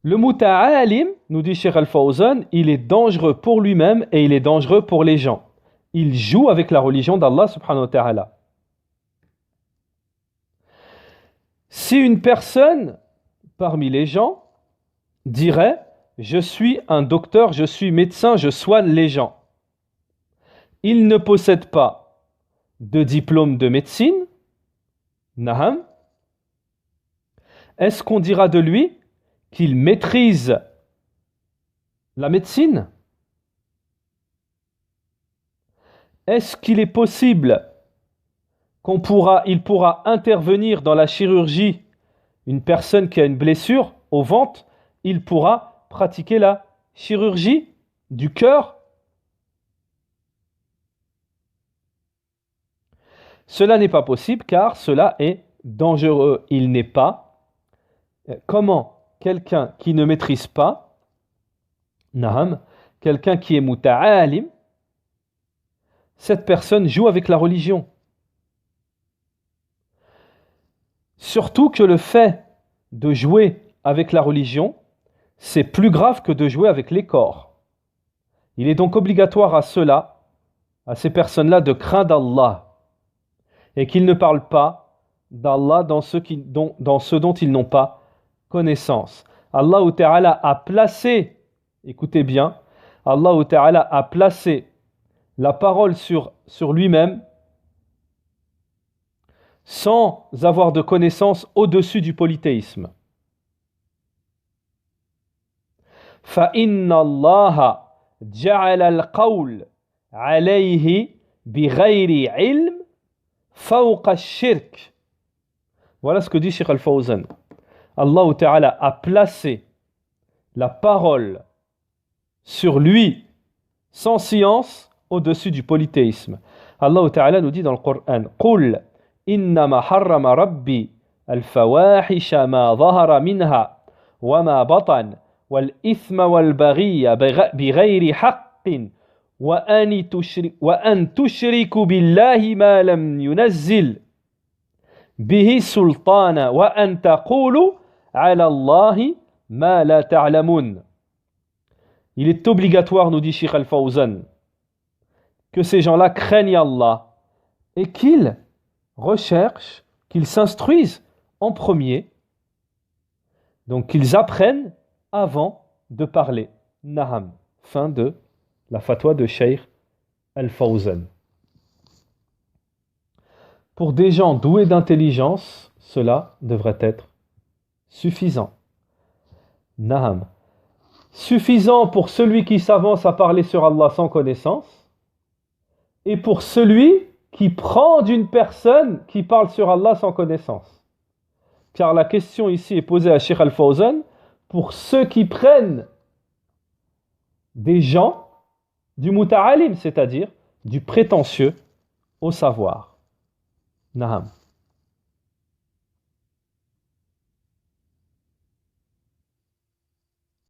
Le muta'alim, nous dit Cheikh Al-Fawzan, il est dangereux pour lui-même et il est dangereux pour les gens. Il joue avec la religion d'Allah subhanahu wa ta'ala. Si une personne parmi les gens dirait je suis un docteur, je suis médecin, je soigne les gens. Il ne possède pas de diplôme de médecine. Naham. Est-ce qu'on dira de lui qu'il maîtrise la médecine? Est-ce qu'il est possible il pourra intervenir dans la chirurgie? Une personne qui a une blessure au ventre, il pourra pratiquer la chirurgie du cœur? Cela n'est pas possible car cela est dangereux. Il n'est pas. Comment quelqu'un qui ne maîtrise pas, naham, quelqu'un qui est muta'alim, cette personne joue avec la religion. Surtout que le fait de jouer avec la religion, c'est plus grave que de jouer avec les corps. Il est donc obligatoire à ceux-là, à ces personnes-là, de craindre Allah et qu'ils ne parlent pas d'Allah dans ce dont ils n'ont pas connaissance. Allah Ta'ala a placé, écoutez bien, Allah Ta'ala a placé la parole sur lui-même sans avoir de connaissance au-dessus du polythéisme. فَإِنَّ اللَّهَ جَعَلَ الْقَوْلَ عَلَيْهِ بِغَيْرِ عِلْمٍ فَوْقَ الشِّرْكِ. Voilà ce que dit Cheikh Al-Fawzan. Allah Ta'ala a placé la parole sur lui sans science au-dessus du polythéisme. Allah Ta'ala nous dit dans le Coran قُلْ إِنَّمَا حَرَّمَ رَبِّي الْفَوَاحِشَ مَا ظَهَرَ مِنْهَا وَمَا بَطَنَ وَالْإِثْمَ وَالْبَغِيَّ بِغَيْرِ حَقٍّ وَأَن تُشْرِكُوا بِاللَّهِ مَا لَمْ يُنَزِّلْ بِهِ سُلْطَانًا وَأَن تَقُولُوا عَلَى اللَّهِ مَا لَا تَعْلَمُونَ. Il est obligatoire, nous dit Cheikh Al-Fawzan, que ces gens-là craignent Allah et qu'ils recherchent, qu'ils s'instruisent en premier, donc qu'ils apprennent avant de parler. Naham. Fin de la fatwa de Cheikh Al-Fawzan. Pour des gens doués d'intelligence, cela devrait être suffisant. Naham. Suffisant pour celui qui s'avance à parler sur Allah sans connaissance et pour celui qui prend d'une personne qui parle sur Allah sans connaissance. Car la question ici est posée à Cheikh Al-Fawzan pour ceux qui prennent des gens du muta'alim, c'est-à-dire du prétentieux au savoir. Naham.